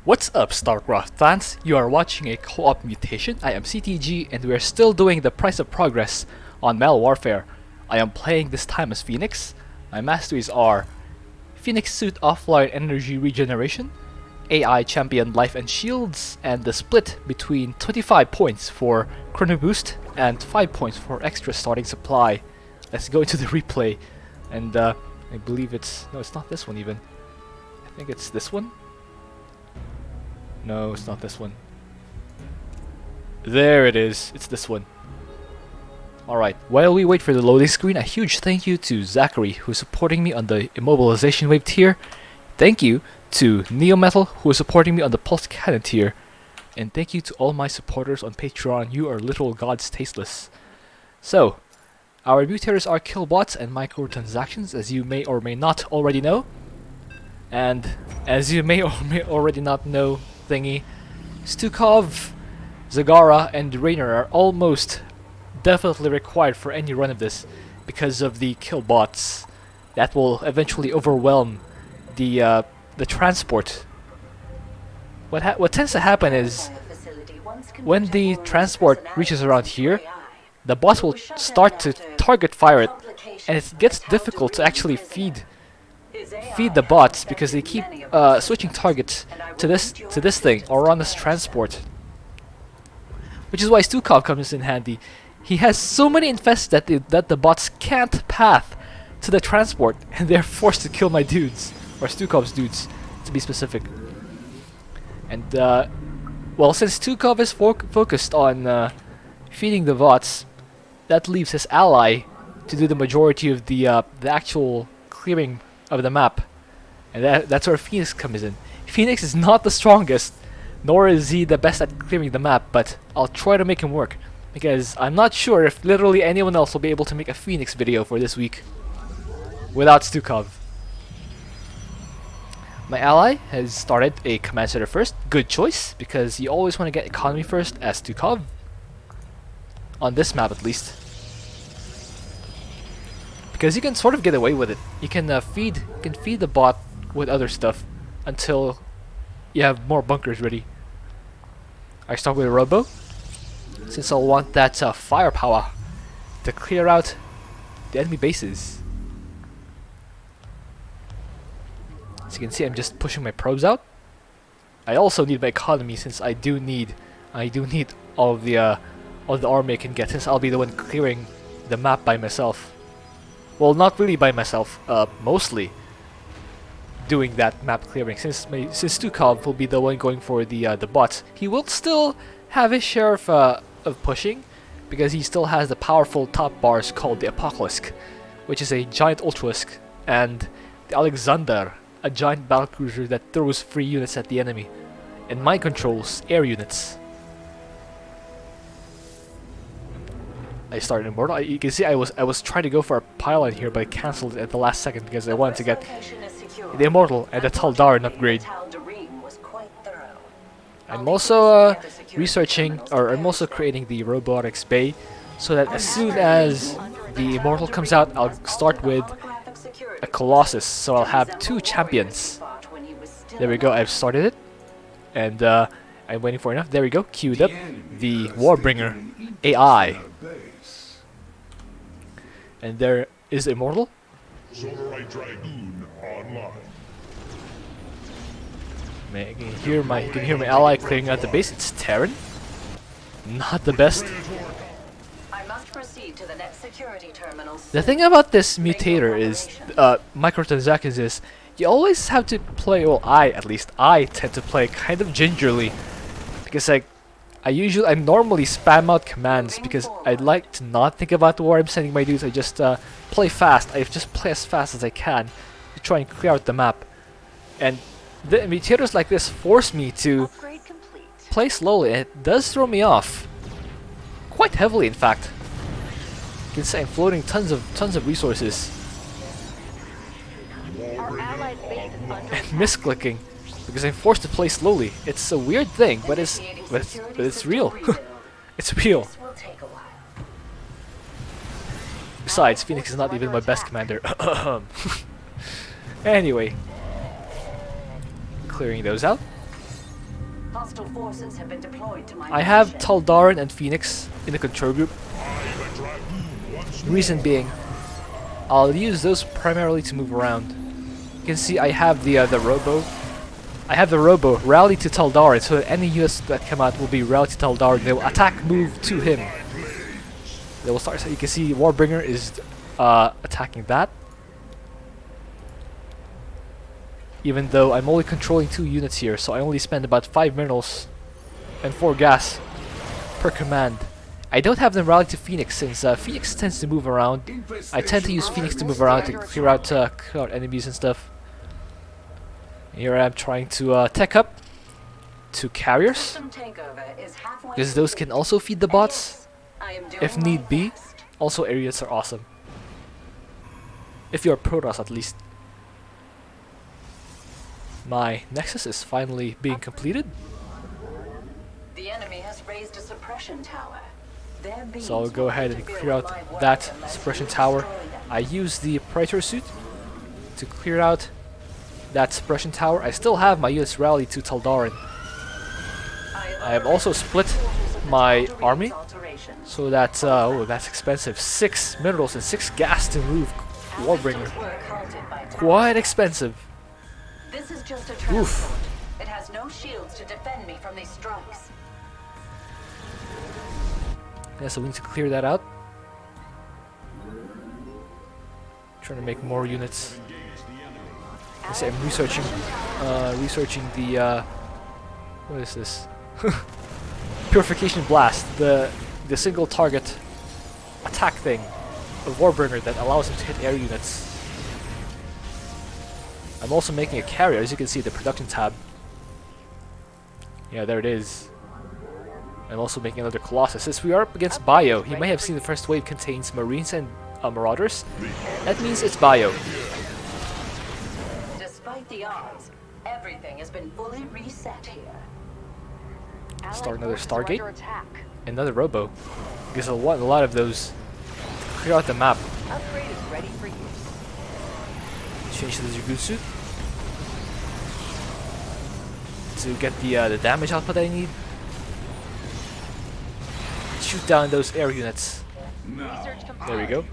What's up, Starcraft fans? You are watching a co-op mutation. I am CTG and we are still doing the price of progress on Metal Warfare. I am playing this time as Fenix. My masteries are Phoenix Suit Offline Energy Regeneration, AI Champion Life and Shields, and the split between 25 points for Chrono Boost and 5 points for extra starting supply. Let's go into the replay, and I believe it's not this one even. I think it's this one. No, it's not this one. There it is. It's this one. Alright, while we wait for the loading screen, a huge thank you to Zachary, who's supporting me on the Immobilization Wave tier. Thank you to Neometal, who is supporting me on the Pulse Cannon tier. And thank you to all my supporters on Patreon. You are literal gods tasteless. So, our mutators are killbots and microtransactions, as you may or may not already know. And as you may or may already not know, Stukov, Zagara, and Rainer are almost definitely required for any run of this because of the kill bots that will eventually overwhelm the transport. What tends to happen is when the transport reaches around here, the bots will start to target fire it, and it gets difficult to actually feed the bots because they keep switching targets to this thing or on this transport, which is why Stukov comes in handy. He has so many infests that the bots can't path to the transport, and they're forced to kill my dudes, or Stukov's dudes to be specific. And well, since Stukov is focused on feeding the bots, that leaves his ally to do the majority of the actual clearing of the map, and that's where Phoenix comes in. Phoenix is not the strongest, nor is he the best at clearing the map, but I'll try to make him work, because I'm not sure if literally anyone else will be able to make a Phoenix video for this week without Stukov. My ally has started a command center first. Good choice, because you always want to get economy first as Stukov, on this map at least. Because you can sort of get away with it. You can feed the bot with other stuff until you have more bunkers ready. I start with a robo, since I'll want that firepower to clear out the enemy bases. As you can see, I'm just pushing my probes out. I also need my economy, since I do need all of the army I can get, since I'll be the one clearing the map by myself. Well, not really by myself, mostly doing that map clearing, since Stukov will be the one going for the bots. He will still have his share of pushing, because he still has the powerful top bars called the Apocalypse, which is a giant Ultralisk, and the Alexander, a giant battlecruiser that throws free units at the enemy, and mind controls air units. I started Immortal. You can see I was trying to go for a pylon here, but I cancelled it at the last second because I wanted to get the Immortal and the Taldaran upgrade. I'm also researching, or I'm also creating the Robotics Bay, so that as soon as the Immortal comes out, I'll start with a Colossus, so I'll have 2 champions. There we go, I've started it, and I'm waiting for enough. There we go, queued up the Warbringer AI. And there is Immortal. You can hear my ally clearing out the base. It's Terran. Not the best. I must proceed to the next security terminals. The thing about this mutator is microtransactions is you always have to play, well, I tend to play kind of gingerly, because I normally spam out commands because I'd like to not think about where I'm sending my dudes. I just play fast. I just play as fast as I can to try and clear out the map. And the mutators like this force me to play slowly, and it does throw me off quite heavily, in fact. You can see I'm floating tons of resources and misclicking, because I'm forced to play slowly. It's a weird thing, but it's real. It's real. Besides, Phoenix is not even my best commander. Anyway, clearing those out. Hostile forces have been deployed to my I have position. Taldarin and Fenix in the control group. Reason being, I'll use those primarily to move around. You can see I have the Robo. I have the Robo rally to Taldarin, so that any units that come out will be rally to Taldarin. They will attack, move to him. They will start. So you can see Warbringer is attacking that. Even though I'm only controlling 2 units here, so I only spend about 5 minerals and 4 gas per command. I don't have them rally to Fenix since Fenix tends to move around. I tend to use Fenix to move around to clear out enemies and stuff. Here I am trying to tech up to carriers, System takeover is halfway because those can also feed the bots I am doing if my need be. best. Also, areas are awesome. If you're a Protoss at least. My Nexus is finally being completed, The enemy has raised a suppression tower. Their beams so I'll go will ahead and interfere clear with out my work that unless suppression you tower. destroy them. I use the Praetor suit to clear out that suppression tower. I still have my units rally to Taldarin. I have also split my army, so that oh, that's expensive. 6 minerals and 6 gas to move Warbringer. Quite expensive. This is just a Oof. transport. It has no shields to defend me from these strikes. Yeah, so we need to clear that out. Trying to make more units. I say I'm researching the what is this? Purification blast, the single target attack thing of Warbringer that allows him to hit air units. I'm also making a carrier, as you can see, the production tab. Yeah, there it is. I'm also making another Colossus. Since we are up against Bio, you may have seen the first wave contains Marines and Marauders. That means it's Bio. Despite the odds, everything has been fully reset here. Start another Stargate. Another Robo. Because I want a lot of those to clear out the map. Upgrade is ready for use. Change to the Zergutsu to get the damage output I need. Shoot down those air units. There we go.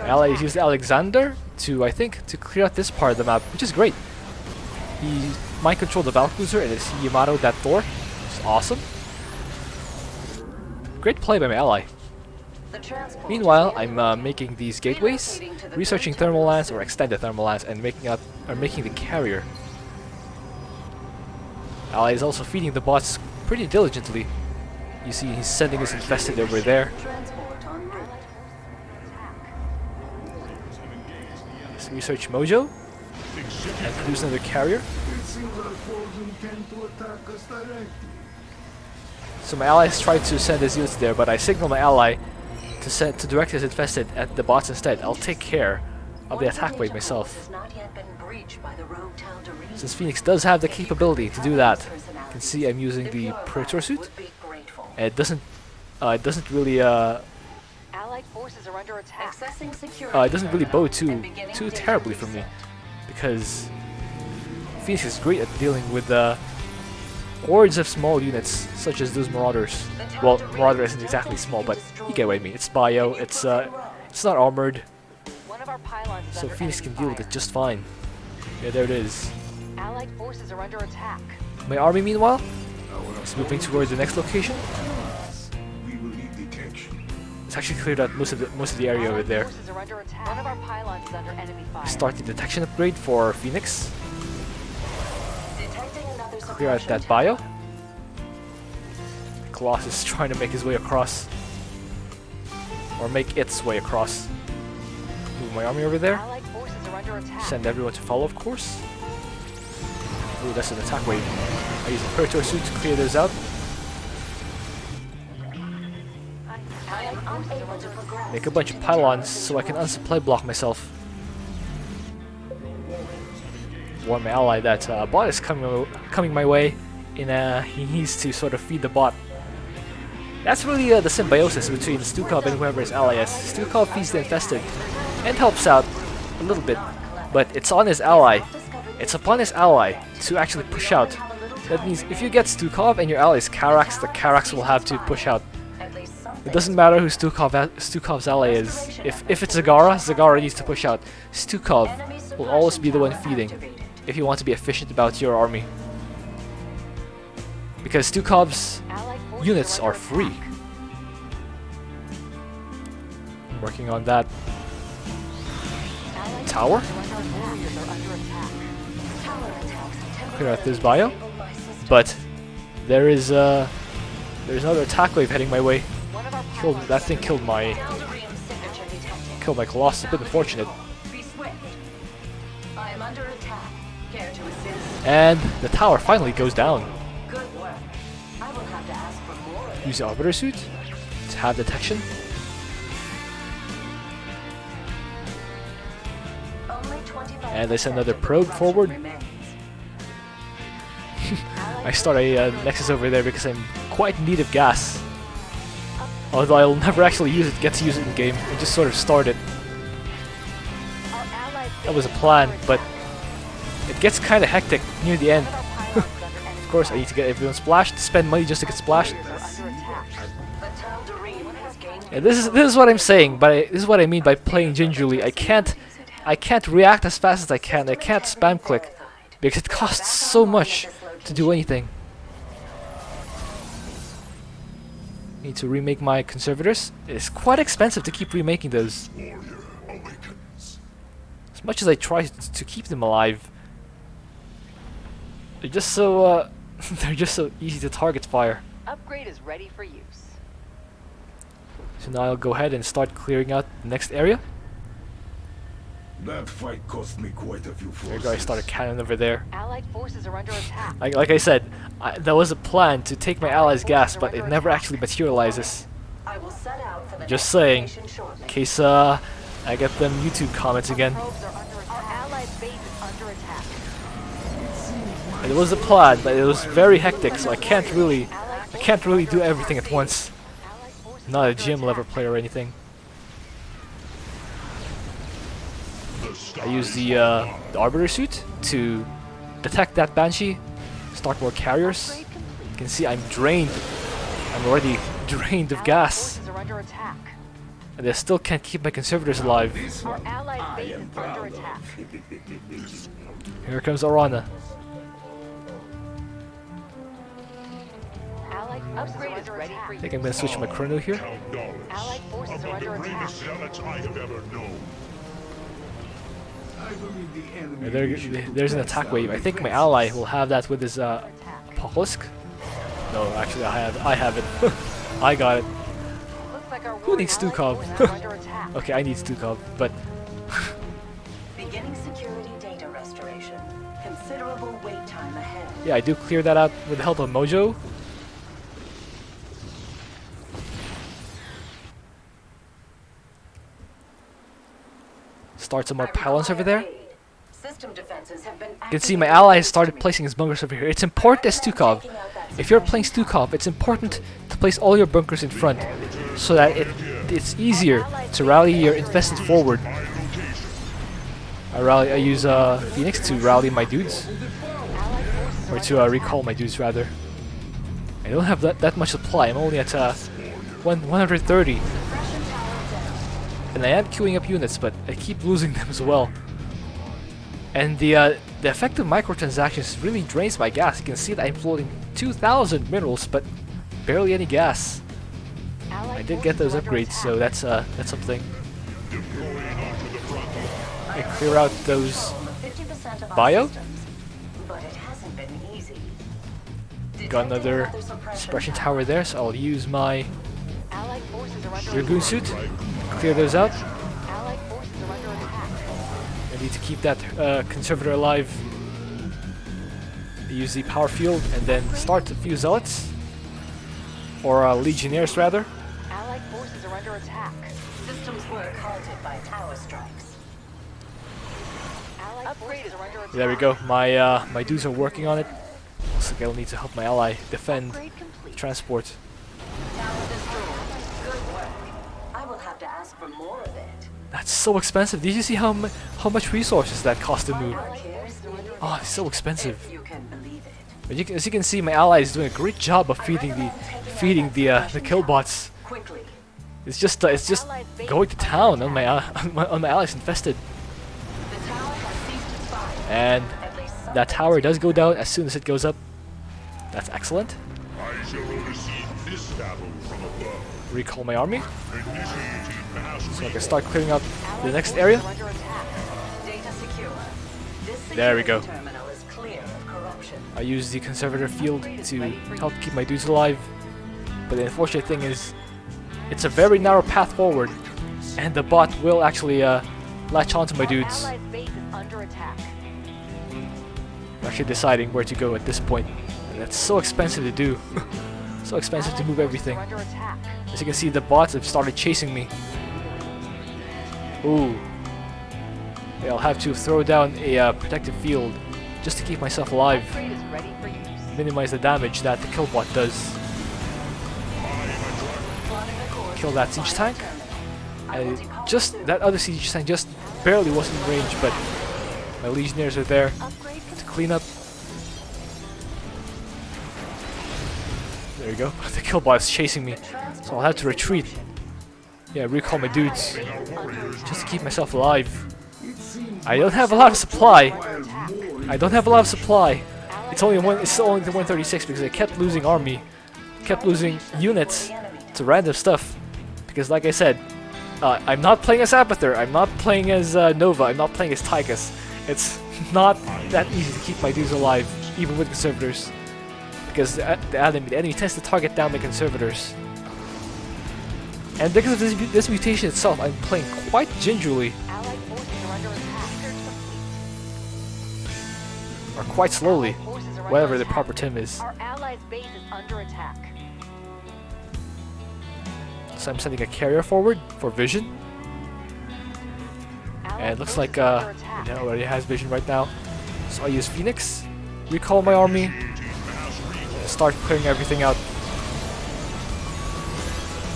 Allies used Alexander to, I think, to clear out this part of the map, which is great. He mind controlled the Valcruiser and it's Yamato that Thor. It's awesome. Great play by my ally. Meanwhile, I'm making these gateways, researching thermal lines or extended thermal lines, and making the carrier. Ally is also feeding the bots pretty diligently. You see, he's sending his infested over there. Let's research Mojo and produce another carrier. So my allies tried to send his units there, but I signal my ally to direct his infested at the bots instead. I'll take care of the attack wave myself. Since Fenix does have the capability to do that, you can see I'm using the Praetor suit, and it doesn't really it doesn't really bode too terribly for me, because Fenix is great at dealing with hordes of small units such as those Marauders. Well, Marauder isn't exactly small, but you get what I mean. It's bio, it's not armored, so Fenix can deal with it just fine. Yeah, there it is. Allied forces are under attack. My army, meanwhile, is moving towards the next location. It's actually cleared out most of the area over there. One of our pylons is under enemy fire. Start the detection upgrade for Fenix. Clear out that bio. Colossus is trying to make his way across, or make its way across. Move my army over there. Allied forces are under attack. Send everyone to follow, of course. Ooh, that's an attack wave. I use the Praetor suit to clear those out. Make a bunch of pylons so I can unsupply block myself. Warn my ally that a bot is coming my way, and he needs to sort of feed the bot. That's really the symbiosis between Stukov and whoever his ally is. Stukov feeds the infested and helps out a little bit, but it's on his ally. It's upon his ally to actually push out That means if you get Stukov and your ally is Karax, the Karax will have to push out. At least something. It doesn't matter who Stukov's ally is. If it's Zagara, Zagara needs to push out. Stukov will always be the one feeding if you want to be efficient about your army. Because Stukov's Allied forces units under are free. attack. I'm working on that Allied tower. forces under warriors are under attack. Tower attacks Clear out this temporarily bio. disable my system. But there's another attack wave heading my way. One of our Killed pylons that thing killed my Eldarium signature detected. killed my Colossus. A bit unfortunate. Be swift. I am under attack. Care to assist? And the tower finally goes down. Good work. I will have to ask for more of it. Use the arbiter suit to have detection. Only 25% And they send another of the probe corruption forward. remains. I start a nexus over there because I'm quite in need of gas. Although I'll never actually get to use it in game. I just sort of start it. Our allied That was a bases are plan, under but attack. it gets kind of hectic near the end. One of our pylons is under enemy Of course, I fire. need to get everyone splashed, spend money just to get splashed. Warriors are under attack. The Tal'Darim has gained And this is what I'm saying. This is what I mean by playing gingerly. I can't react as fast as I can. I can't spam click because it costs so much to do anything. Need to remake my conservators. It's quite expensive to keep remaking those. As much as I try to keep them alive, they're just so they're just so easy to target fire. Upgrade is ready for use. So now I'll go ahead and start clearing out the next area. That fight cost me quite a few forces. There you go. I start a cannon over there. Allied forces are under attack. Like I said, that was a plan to take my allies' gas, but it never actually materializes. I will set out for the Just next saying, location shortly. in case I get them YouTube comments again. Probes are under attack. Our allied base is under attack. It was a plan, but it was very hectic, so I can't really do everything at once. Allied forces I'm not are a under GM level attack. player or anything. I use the Arbiter suit to detect that Banshee, start more carriers. Upgrade complete. You can see I'm drained. I'm already drained of Allied gas, forces are under attack. and I still can't keep my conservators alive. This Our one, allied I base am is under proud attack. of. Here comes Arana. Allied upgrade is ready for I use. think I'm gonna switch my chrono here. Allied forces are under attack. I have ever known. I believe the enemy There's an attack wave. I think my ally will have that with his Attack. Apocalypse. No, actually I have it. I got it. Looks like our Who needs warrior Stukov? allied forces are under attack. Okay, I need Stukov, but Beginning security data restoration. Considerable wait time ahead. yeah, I do clear that out with the help of Mojo. Start some more pylons over there. System defenses have been You can see my ally has started placing his bunkers over here. It's important as Stukov. If you're playing Stukov, it's important to place all your bunkers in front so that it's easier to rally your infested forward. I use Phoenix to rally my dudes, or to recall my dudes rather. I don't have that much supply. I'm only at 130, and I am queuing up units, but I keep losing them as well. And the effective microtransactions really drains my gas. You can see that I'm floating 2,000 minerals, but barely any gas. I did get those upgrades, so that's something. I clear out those 50% of our bio. systems, but it hasn't been easy. Got another Detecting suppression tower there, so I'll use my Allied forces are under Dragoon attack. suit. Clear those out. Allied forces are under attack. I need to keep that conservator alive. Use the power field and then start a few zealots, or legionnaires rather. Allied forces are under attack. Systems work halted by tower strikes. Allied forces are under attack. There we go. My dudes are working on it. Looks like I'll need to help my ally defend Upgrade complete. transport. Tower destroyed. Good work. I will have to ask for more of it. That's so expensive. Did you see how much resources that cost to move? Our cares needed, Oh, it's so expensive. if you can believe it. But as you can see, my ally is doing a great job of feeding the kill bots. Quickly. It's just going to town on my on my allies infested. The tower has ceased its fire. And At least some that tower does go down as soon as it goes up. That's excellent. I shall oversee this battle from above. Recall my army, Initiating mass so I can start clearing out the next area. Are under attack. data secure. This There we go. security terminal is clear of corruption. I use the conservator field to help keep my dudes alive. But the unfortunate thing is, it's a very narrow path forward, and the bot will actually latch onto my dudes. Our allied base is under attack. I'm actually deciding where to go at this point, and that's so expensive to do. So expensive to move everything. Are under attack. As you can see, the bots have started chasing me. Ooh. Yeah, I'll have to throw down a protective field just to keep myself alive. Upgrade is ready for use. Minimize the damage that the kill bot does. Kill that siege tank. And just that other siege tank just barely wasn't in range, but my legionnaires are there Upgrade to clean up. There you go. The kill bot is chasing me, so I'll have to retreat. Yeah, recall my dudes just to keep myself alive. I don't have a lot of supply. I don't have a lot of supply. It's only the 136 because I kept losing army, kept losing units to random stuff. Because like I said, I'm not playing as Apather, I'm not playing as Nova, I'm not playing as Tychus. It's not that easy to keep my dudes alive, even with conservators. Because the enemy tends to target down the conservators. And because of this mutation itself, I'm playing quite gingerly, Allied forces are under attack. Search complete. or quite slowly, Forces are under whatever the attack. proper term is. Our allies' base is under attack. So I'm sending a carrier forward for vision. And it looks like it already has vision right now. So I use Phoenix, recall my army, and start clearing everything out.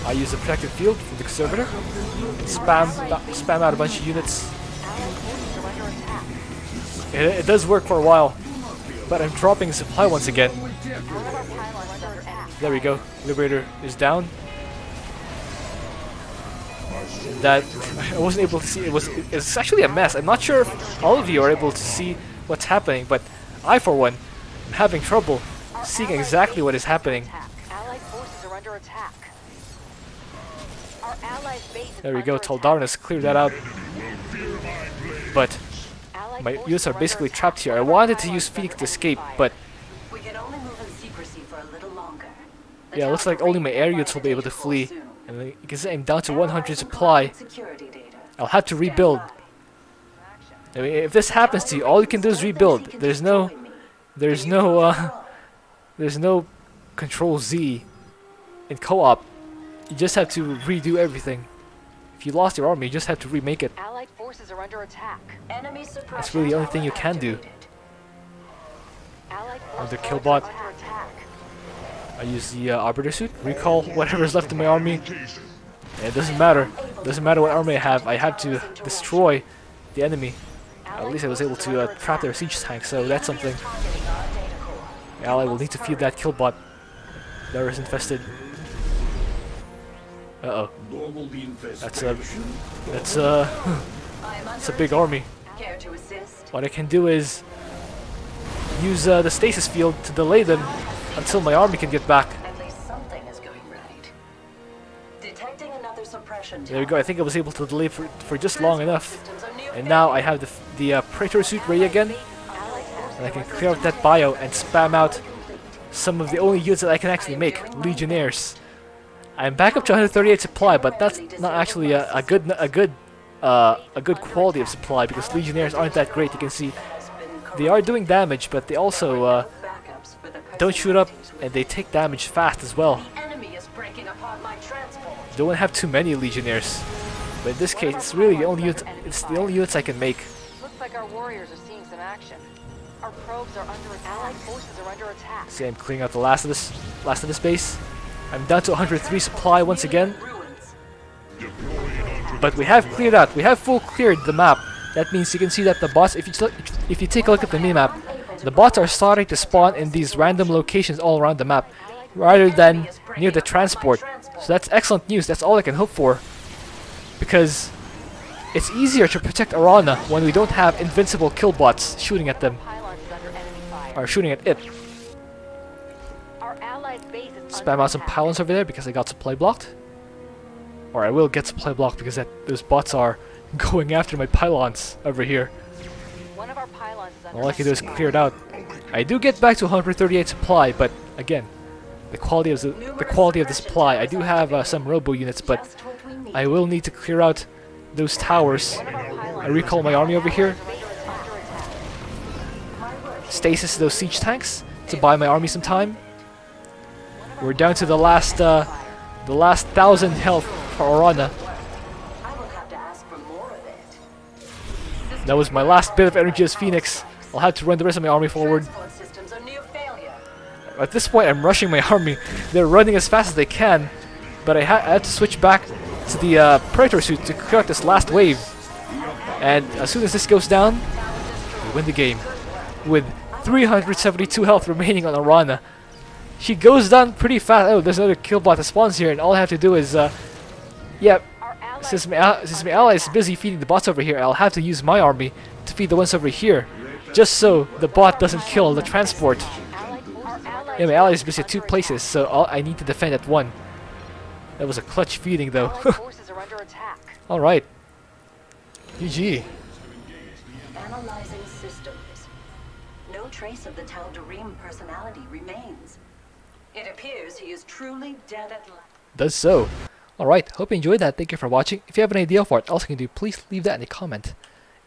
I use the protective field for the conservator, spam out a bunch of units. Allied forces are under attack. It does work for a while, but I'm dropping supply once again. One of our pylons is under attack. There we go, Liberator is down. That I wasn't able to see. It's actually a mess. I'm not sure if all of you are able to see what's happening, but I, for one, am having trouble seeing exactly what is happening. Allied forces are under attack. Our allied base is There we go, under attack. Taldarnus cleared that out. But Allied my forces units are under basically attack. trapped here. I wanted to use Phoenix to escape, but We can only move in secrecy for a little longer. The yeah, it looks tower like only my will air read units will be able to data flee. soon. And you can see I'm down to 100 supply. Security data. I'll have to rebuild. I mean, if this happens to you, all you can do is rebuild. There's no Control Z in co-op. You just have to redo everything. If you lost your army, you just have to remake it. Allied forces are under attack. Enemy suppression That's really the only thing you tower can do. activated. Allied Under forces Killbot. are under attack. I use the Arbiter suit, recall whatever's left in my army. And it doesn't matter. Doesn't matter what army I have to destroy the enemy. At least I was able to trap their siege tank, so that's something. Targeting our data core. The ally will need to feed that killbot that is infested. Uh-oh. That's a that's a big army. Care to assist? What I can do is use the stasis field to delay them until my army can get back. At least something is going right. Detecting another suppression There we go. I think I was able to delay for just long enough. systems are near And now I have the Praetor suit ready again, and I can clear out that bio and spam out some of the only units that I can actually make, Legionnaires. I'm back up to 138 supply, but that's not actually a good quality of supply because Legionnaires aren't that great. You can see they are doing damage, but they also backups for the don't shoot up and they take damage fast as well. The enemy is breaking apart my transport. Don't have too many Legionnaires, but in this case, it's really the only units I can make. Looks like our warriors are seeing some action. Our probes are under attack. Allied forces are under attack. See, I'm clearing out the last of this base. I'm down to 103 supply once again. Ruins. But we have cleared out. We have full cleared the map. That means you can see that the boss. If you take a look at the minimap, the bots are starting to spawn in these random locations all around the map, rather than near the transport. So that's excellent news. That's all I can hope for, because it's easier to protect Arana when we don't have invincible kill bots shooting at them, Pylons is under enemy fire. or shooting at it. Our allies' base is Spam under out some attack. pylons over there because I got supply blocked. Or I will get supply blocked because those bots are going after my pylons over here. One of our pylons is under All I can do is enemy clear it out. I do get back to 138 supply, but again, the quality of the supply. I do have some robo units, but Just what we need. I will need to clear out those towers. fire. One of our pylons I recall my army over here. base is under attack. My work. Stasis those siege tanks to buy my army some time. We're down to the last 1,000 health for Arana. I will have to ask for more of it. That was my last bit of energy as Phoenix. I'll have to run the rest of my army forward. Transport systems are near failure. At this point, I'm rushing my army. They're running as fast as they can, but I had to switch back to the Predator suit to clear out this last wave. And as soon as this goes down, we win the game with 372 health remaining on Arana. She goes down pretty fast. Oh, there's another killbot that spawns here, and all I have to do is, yeah, Our allies' since base my ally is busy feeding the bots over here, I'll have to use my army to feed the ones over here, just so the bot doesn't kill the transport. Yeah, my ally is busy at 2 places, so I need to defend at 1. That was a clutch feeding, though. Allied forces are under attack. All right. GG. Analyzing systems. No trace of the Tal'Darim personality remains. It appears he is truly dead at last. Does so. All right. Hope you enjoyed that. Thank you for watching. If you have an idea for what else I can do, please leave that in a comment.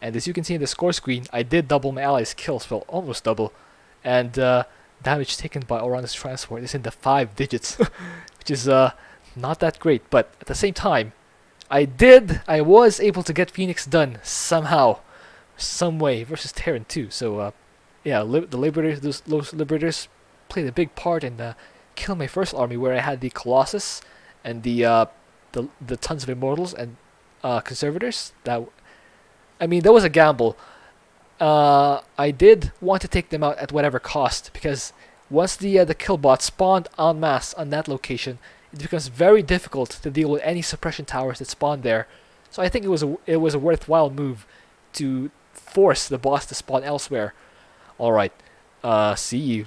And as you can see in the score screen, I did double my allies' kills, well, almost double. And damage taken by Orana's transport is in the 5 digits, which is not that great. But at the same time, I was able to get Phoenix done somehow, some way versus Terran too. So yeah, the Liberators, those Liberators played a big part in killing my first army, where I had the Colossus and the tons of Immortals and Conservators. That was a gamble. I did want to take them out at whatever cost, because once the killbots spawned en masse on that location, it becomes very difficult to deal with any suppression towers that spawn there. So I think it was a worthwhile move to force the boss to spawn elsewhere. All right, see you.